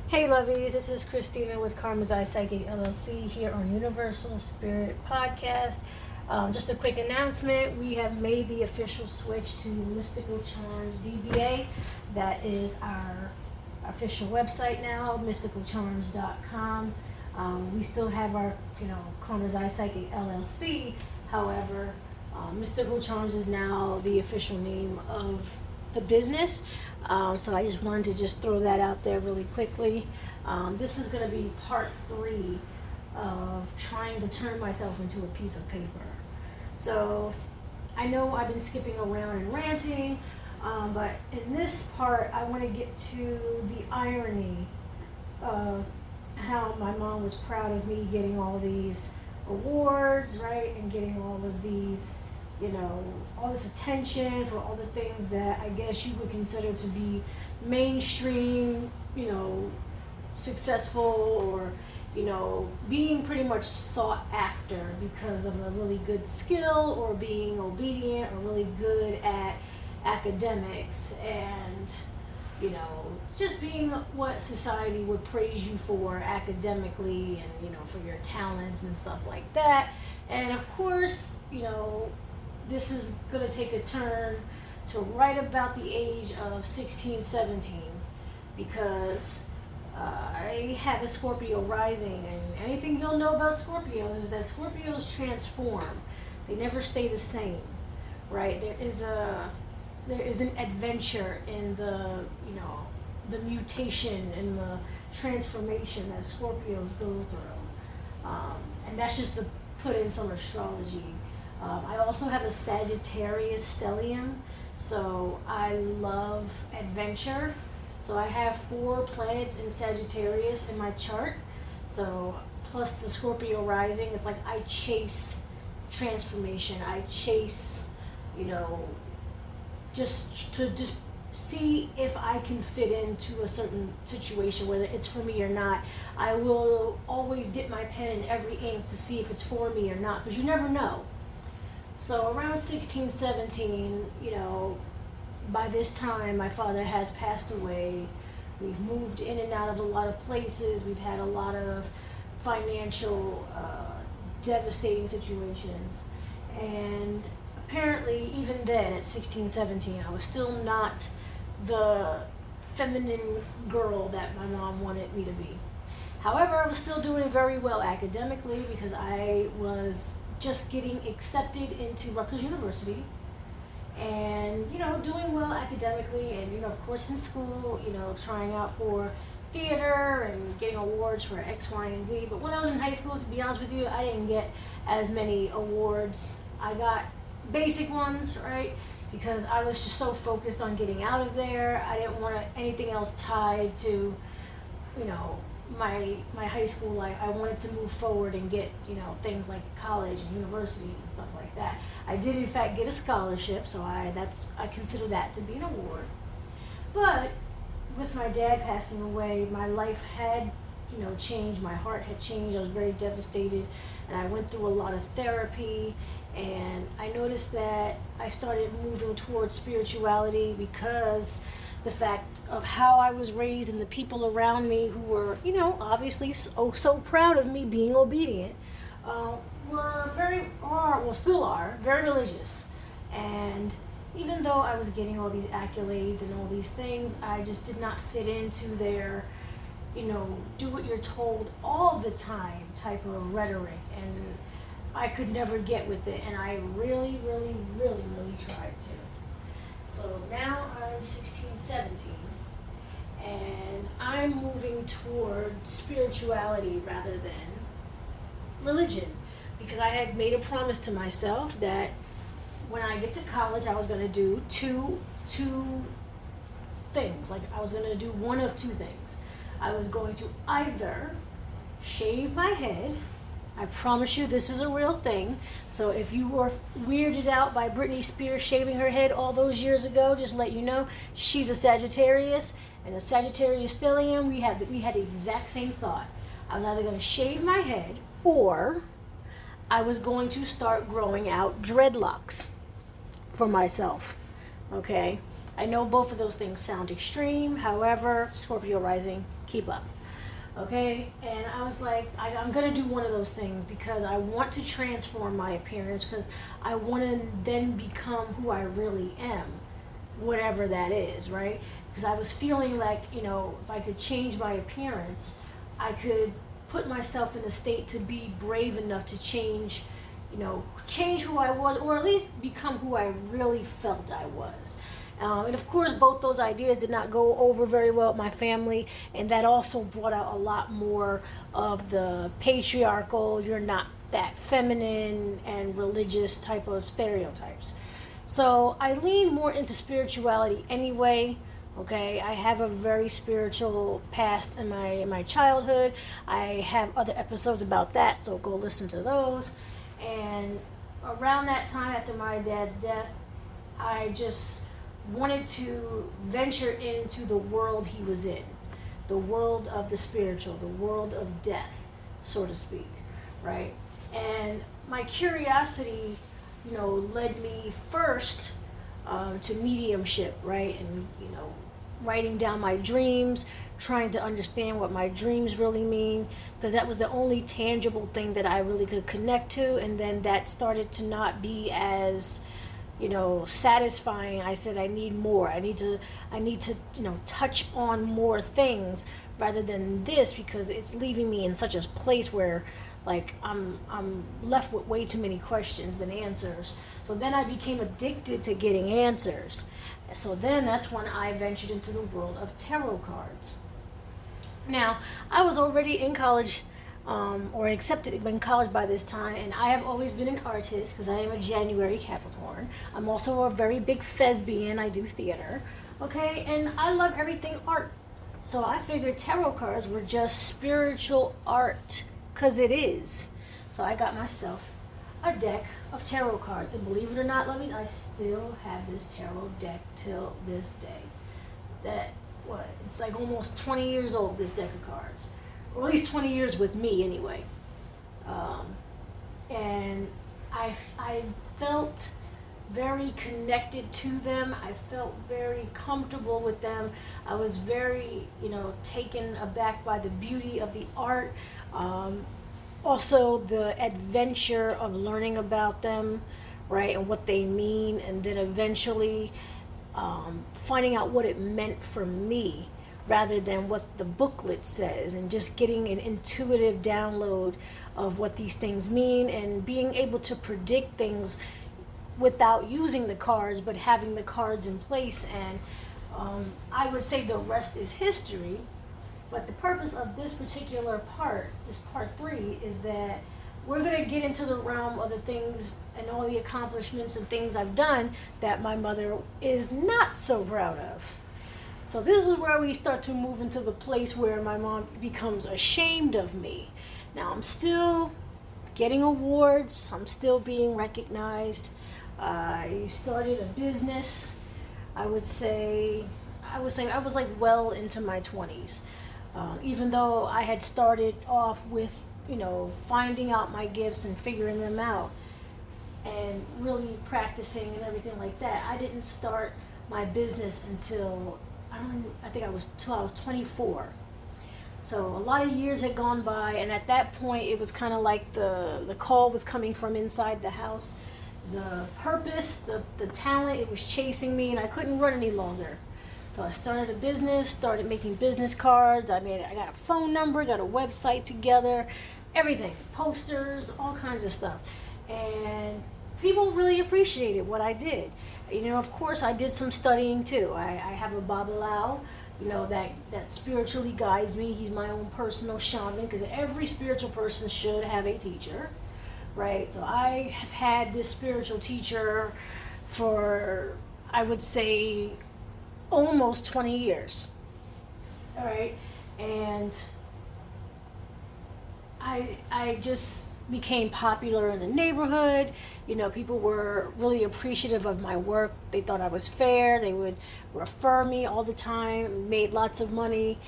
Hey lovies, this is Christina with Karma's Eye Psychic LLC here on Universal Spirit Podcast. Just a quick announcement, we have made the official switch to Mystical Charms DBA. That is our official website now, mysticalcharms.com. We still have our, Karma's Eye Psychic LLC. However, Mystical Charms is now the official name of the business. So I just wanted to just throw that out there really quickly. This is going to be part 3 of trying to turn myself into a piece of paper. So I know I've been skipping around and ranting, but in this part I want to get to the irony of how my mom was proud of me getting all these awards, right, and getting all of these, all this attention for all the things that I guess you would consider to be mainstream, successful, or, being pretty much sought after because of a really good skill or being obedient or really good at academics and, just being what society would praise you for academically and, for your talents and stuff like that. And of course, this is going to take a turn to right about the age of 16, 17, because I have a Scorpio rising, and anything you'll know about Scorpios is that Scorpios transform. They never stay the same, right? There is an adventure in the mutation and the transformation that Scorpios go through. And that's just to put in some astrology. I also have a Sagittarius stellium, so I love adventure. So I have 4 planets in Sagittarius in my chart. So plus the Scorpio rising, it's like I chase transformation. I chase, just to see if I can fit into a certain situation, whether it's for me or not. I will always dip my pen in every ink to see if it's for me or not, because you never know. So around 16, 17, by this time my father has passed away. We've moved in and out of a lot of places. We've had a lot of financial devastating situations. And apparently even then at 16, 17, I was still not the feminine girl that my mom wanted me to be. However, I was still doing very well academically because I was just getting accepted into Rutgers University and, doing well academically and, of course in school, trying out for theater and getting awards for X, Y, and Z. But when I was in high school, to be honest with you, I didn't get as many awards. I got basic ones, right? Because I was just so focused on getting out of there. I didn't want anything else tied to, my high school life. I wanted to move forward and get, things like college and universities and stuff like that. I did in fact get a scholarship, so I consider that to be an award. But with my dad passing away, my life had, changed. My heart had changed. I was very devastated, and I went through a lot of therapy. And I noticed that I started moving towards spirituality because the fact of how I was raised and the people around me who were, obviously so proud of me being obedient, still are, very religious. And even though I was getting all these accolades and all these things, I just did not fit into their, do what you're told all the time type of rhetoric. And I could never get with it, and I really, really, really, really tried to. So now I'm 16, 17, and I'm moving toward spirituality rather than religion, because I had made a promise to myself that when I get to college, I was going to do two things. Like, I was going to do one of 2 things. I was going to either shave my head. I promise you this is a real thing. So if you were weirded out by Britney Spears shaving her head all those years ago, just let you know, she's a Sagittarius, and a Sagittarius stellium, we had the exact same thought. I was either going to shave my head or I was going to start growing out dreadlocks for myself. Okay? I know both of those things sound extreme. However, Scorpio rising, keep up. Okay, and I was like, I'm gonna do one of those things because I want to transform my appearance, because I want to then become who I really am, whatever that is, right? Because I was feeling like, if I could change my appearance, I could put myself in a state to be brave enough to change, change who I was, or at least become who I really felt I was. And of course, both those ideas did not go over very well with my family, and that also brought out a lot more of the patriarchal, you're not that feminine and religious type of stereotypes. So I lean more into spirituality anyway. Okay, I have a very spiritual past in my childhood. I have other episodes about that, so go listen to those. And around that time, after my dad's death, I just wanted to venture into the world he was in, the world of the spiritual, the world of death, so to speak, right? And my curiosity, led me first to mediumship, right? And, writing down my dreams, trying to understand what my dreams really mean, because that was the only tangible thing that I really could connect to. And then that started to not be as satisfying. I said, I need more. I need to, touch on more things rather than this, because it's leaving me in such a place where, like, I'm left with way too many questions than answers. So then I became addicted to getting answers. So then that's when I ventured into the world of tarot cards. Now, I was already in college, or accepted in college by this time, and I have always been an artist because I am a January Capricorn. I'm also a very big thespian. I do theater, okay, and I love everything art. So I figured tarot cards were just spiritual art, because it is. So I got myself a deck of tarot cards, and believe it or not, lovies, I still have this tarot deck till this day. It's like almost 20 years old, this deck of cards. Or at least 20 years with me anyway. And I felt very connected to them. I felt very comfortable with them. I was very, taken aback by the beauty of the art. Also the adventure of learning about them, right, and what they mean, and then eventually finding out what it meant for me, rather than what the booklet says, and just getting an intuitive download of what these things mean, and being able to predict things without using the cards, but having the cards in place. And I would say the rest is history. But the purpose of this particular part, this part 3, is that we're going to get into the realm of the things and all the accomplishments and things I've done that my mother is not so proud of. So this is where we start to move into the place where my mom becomes ashamed of me. Now, I'm still getting awards. I'm still being recognized. I started a business. I would say I was like well into my 20s. Even though I had started off with, finding out my gifts and figuring them out and really practicing and everything like that, I didn't start my business until I think I was 24. So a lot of years had gone by, and at that point it was kind of like the call was coming from inside the house. The purpose, the talent, it was chasing me, and I couldn't run any longer. So I started a business, started making business cards. I got a phone number, got a website together, everything, posters, all kinds of stuff. And people really appreciated what I did. Of course, I did some studying too. I have a Babalao, that spiritually guides me. He's my own personal shaman, because every spiritual person should have a teacher, right? So I have had this spiritual teacher for, I would say, almost 20 years. All right. And I just became popular in the neighborhood. People were really appreciative of my work. They thought I was fair. They would refer me all the time, made lots of money.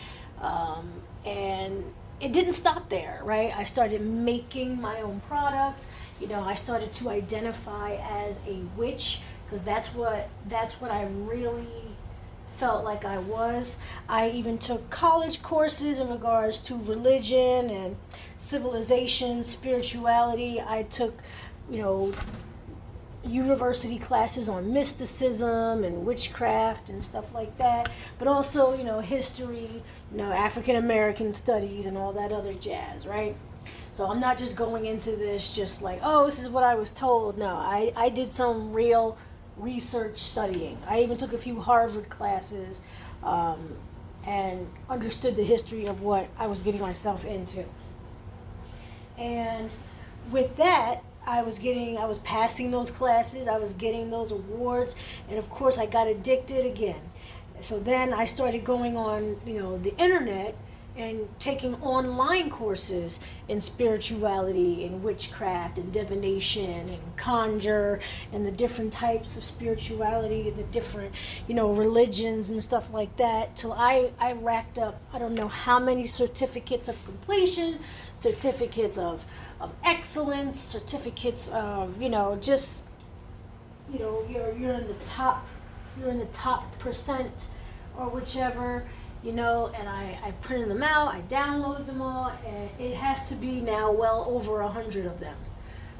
And it didn't stop there, right? I started making my own products. I started to identify as a witch, because that's what I really felt like I was. I even took college courses in regards to religion and civilization, spirituality. I took, you know, university classes on mysticism and witchcraft and stuff like that, but also, you know, history, you know, African American studies and all that other jazz, right? So I'm not just going into this just like, oh, this is what I was told. No, I did some real research studying. I even took a few Harvard classes, and understood the history of what I was getting myself into. And with that, I was passing those classes, I was getting those awards, and of course I got addicted again. So then I started going on, you know, the internet and taking online courses in spirituality and witchcraft and divination and conjure and the different types of spirituality, the different, you know, religions and stuff like that, till I racked up, I don't know how many certificates of completion, certificates of excellence, certificates of, you know, just, you know, you're in the top percent or whichever, you know, and I printed them out, I downloaded them all, and it has to be now well over 100 of them,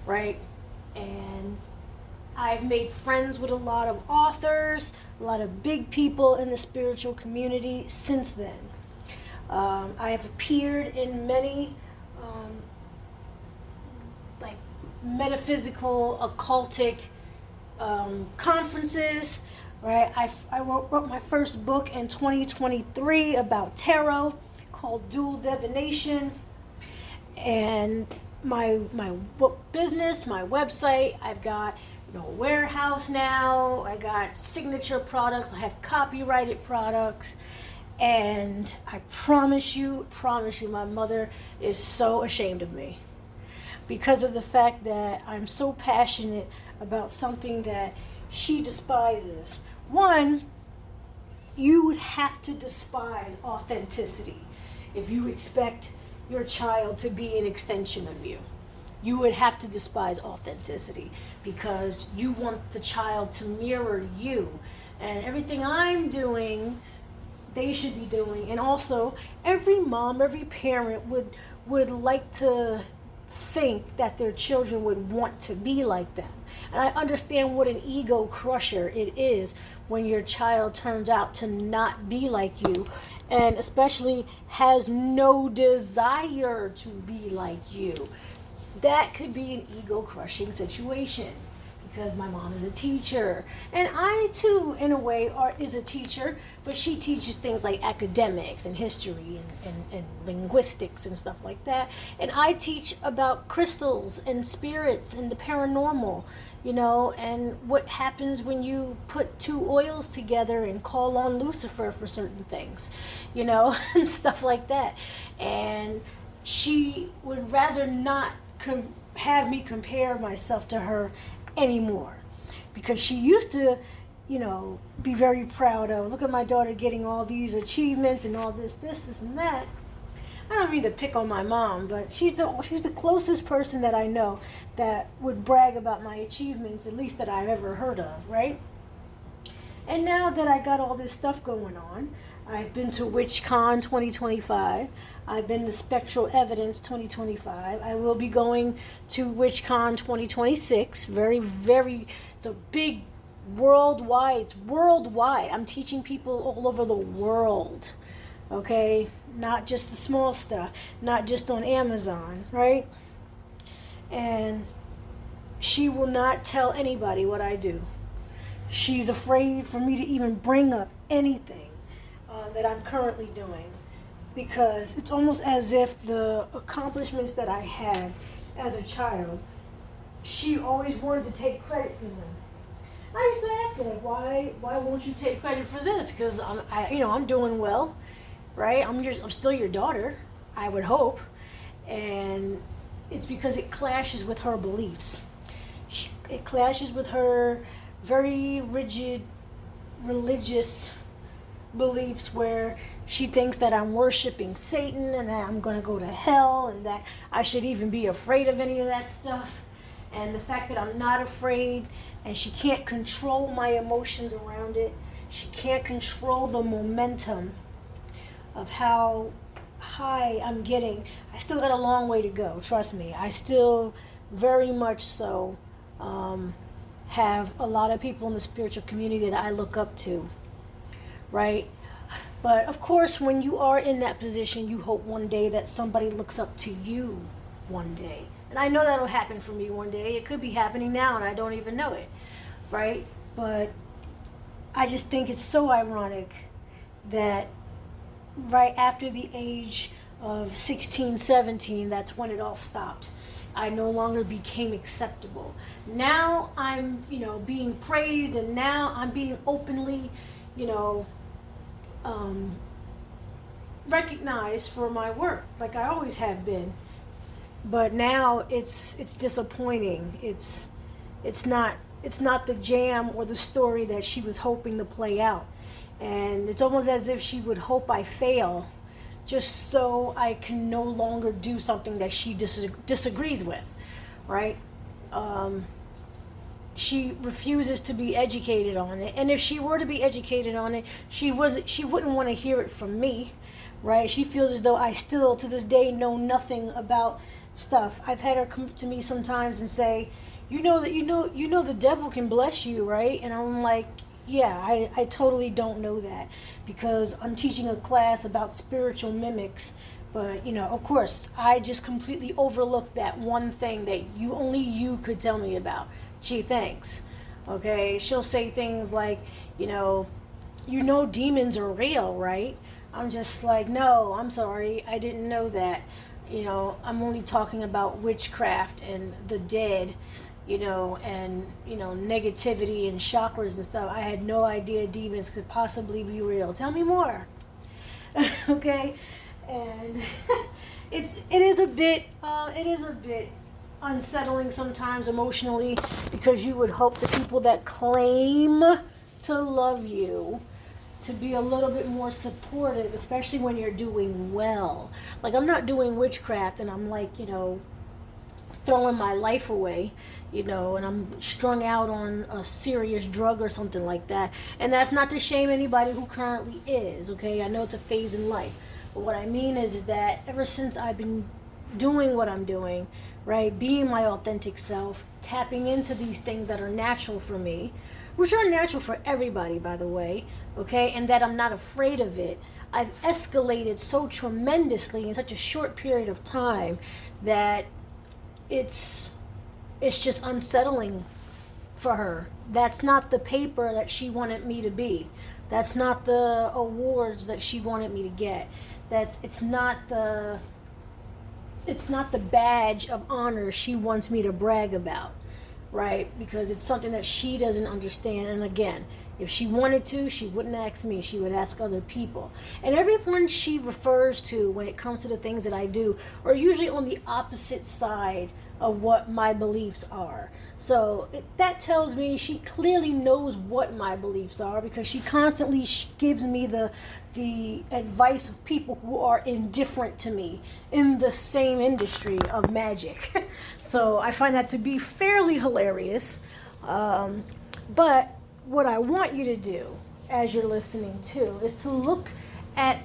right? And I've made friends with a lot of authors, a lot of big people in the spiritual community since then. I have appeared in many like metaphysical, occultic conferences. Right, I wrote my first book in 2023 about tarot called Dual Divination, and my book business, my website. I've got, you know, a warehouse now. I got signature products. I have copyrighted products, and I promise you, my mother is so ashamed of me because of the fact that I'm so passionate about something that she despises. One, you would have to despise authenticity if you expect your child to be an extension of you. You would have to despise authenticity because you want the child to mirror you, and everything I'm doing, they should be doing. And also, every mom, every parent would like to think that their children would want to be like them. And I understand what an ego crusher it is when your child turns out to not be like you, and especially has no desire to be like you. That could be an ego crushing situation because my mom is a teacher, and I too in a way is a teacher, but she teaches things like academics and history and linguistics and stuff like that, and I teach about crystals and spirits and the paranormal, you know, and what happens when you put two oils together and call on Lucifer for certain things, you know, and stuff like that. And she would rather not have me compare myself to her anymore, because she used to, you know, be very proud of, look at my daughter getting all these achievements and all this and that. I don't mean to pick on my mom, but she's the closest person that I know that would brag about my achievements, at least that I've ever heard of, right? And now that I got all this stuff going on, I've been to WitchCon 2025. I've been to Spectral Evidence 2025. I will be going to WitchCon 2026. Very, very, it's a big worldwide. It's worldwide. I'm teaching people all over the world. Okay? Not just the small stuff. Not just on Amazon, right? And she will not tell anybody what I do. She's afraid for me to even bring up anything that I'm currently doing, because it's almost as if the accomplishments that I had as a child, she always wanted to take credit for them. I used to ask her, like, why won't you take credit for this? Because I'm doing well, right? I'm still your daughter, I would hope, and it's because it clashes with her beliefs. It clashes with her very rigid religious beliefs, where she thinks that I'm worshiping Satan and that I'm going to go to hell and that I should even be afraid of any of that stuff. And the fact that I'm not afraid and she can't control my emotions around it, She can't control the momentum of how high I'm getting. I still got a long way to go, trust me. I still very much so have a lot of people in the spiritual community that I look up to, right? But of course, when you are in that position, you hope one day that somebody looks up to you one day. And I know that'll happen for me one day. It could be happening now and I don't even know it, right? But I just think it's so ironic that right after the age of 16, 17, that's when it all stopped. I no longer became acceptable. Now I'm, being praised, and now I'm being openly, recognized for my work, like I always have been. But now it's disappointing. It's not the jam or the story that she was hoping to play out. And it's almost as if she would hope I fail just so I can no longer do something that she disagrees with, right? She refuses to be educated on it. And if she were to be educated on it, she wouldn't want to hear it from me, right? She feels as though I still, to this day, know nothing about stuff. I've had her come to me sometimes and say, the devil can bless you, right? And I'm like, yeah, I totally don't know that, because I'm teaching a class about spiritual mimics. But, of course, I just completely overlooked that one thing that only you could tell me about. Gee, thanks. Okay, she'll say things like, demons are real, right? I'm just like, no, I'm sorry, I didn't know that. I'm only talking about witchcraft and the dead, and, negativity and chakras and stuff. I had no idea demons could possibly be real. Tell me more. Okay? And it is a bit unsettling sometimes emotionally, because you would hope the people that claim to love you to be a little bit more supportive, especially when you're doing well. Like, I'm not doing witchcraft and I'm like, throwing my life away, and I'm strung out on a serious drug or something like that. And that's not to shame anybody who currently is, okay? I know it's a phase in life. But what I mean is that ever since I've been doing what I'm doing, right, being my authentic self, tapping into these things that are natural for me, which are natural for everybody, by the way, okay, and that I'm not afraid of it, I've escalated so tremendously in such a short period of time that it's just unsettling for her. That's not the paper that she wanted me to be. That's not the awards that she wanted me to get. It's not the badge of honor she wants me to brag about, right? Because it's something that she doesn't understand. And again, if she wanted to, she wouldn't ask me. She would ask other people. And everyone she refers to when it comes to the things that I do are usually on the opposite side of what my beliefs are. So that tells me she clearly knows what my beliefs are, because she constantly gives me the advice of people who are indifferent to me in the same industry of magic. So I find that to be fairly hilarious. But what I want you to do as you're listening to is to look at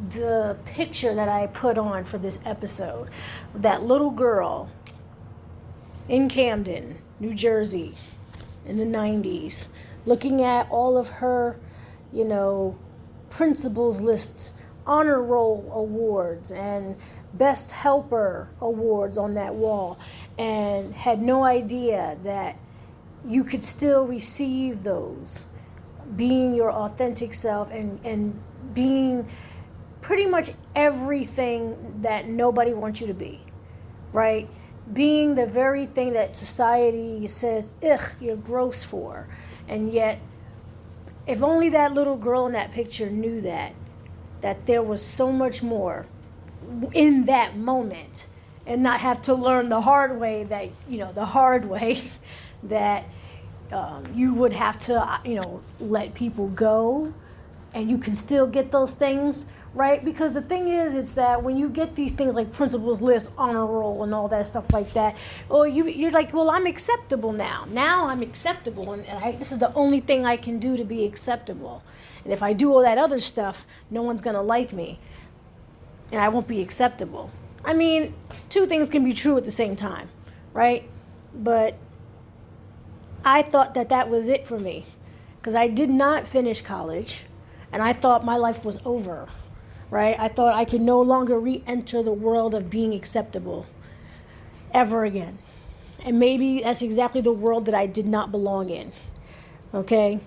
the picture that I put on for this episode. That little girl in Camden, New Jersey, in the 90s, looking at all of her, principals lists, honor roll awards, and best helper awards on that wall, and had no idea that you could still receive those, being your authentic self and being pretty much everything that nobody wants you to be, right? Being the very thing that society says, ugh, you're gross for. And yet, if only that little girl in that picture knew that there was so much more in that moment, and not have to learn the hard way that, that you would have to, let people go, and you can still get those things, right? Because the thing is that when you get these things like principal's list, honor roll, and all that stuff like that, or you're like, well, I'm acceptable now. Now I'm acceptable, and this is the only thing I can do to be acceptable. And if I do all that other stuff, no one's gonna like me, and I won't be acceptable. I mean, two things can be true at the same time, right? But I thought that was it for me, because I did not finish college, and I thought my life was over, right? I thought I could no longer re-enter the world of being acceptable ever again. And maybe that's exactly the world that I did not belong in, okay?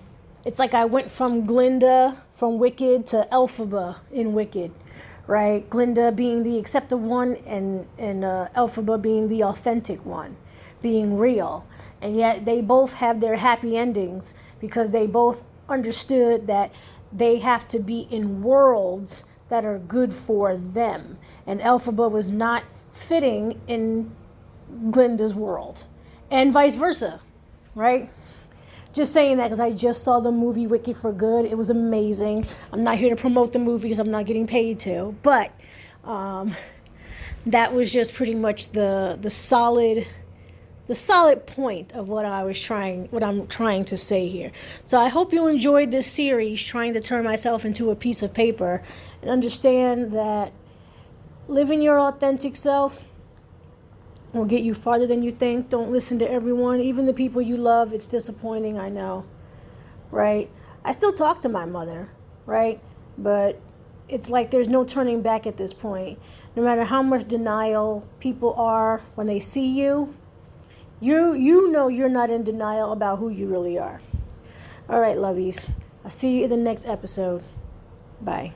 It's like I went from Glinda from Wicked to Elphaba in Wicked, right? Glinda being the accepted one, and Elphaba being the authentic one, being real. And yet they both have their happy endings because they both understood that they have to be in worlds that are good for them. And Elphaba was not fitting in Glinda's world. And vice versa, right? Just saying that because I just saw the movie Wicked for Good. It was amazing. I'm not here to promote the movie because I'm not getting paid to. But that was just pretty much the solid point of what I'm trying to say here. So I hope you enjoyed this series, trying to turn myself into a piece of paper, and understand that living your authentic self will get you farther than you think. Don't listen to everyone, even the people you love. It's disappointing, I know, right? I still talk to my mother, right? But it's like there's no turning back at this point. No matter how much denial people are when they see you, you know you're not in denial about who you really are. All right, lovies. I'll see you in the next episode. Bye.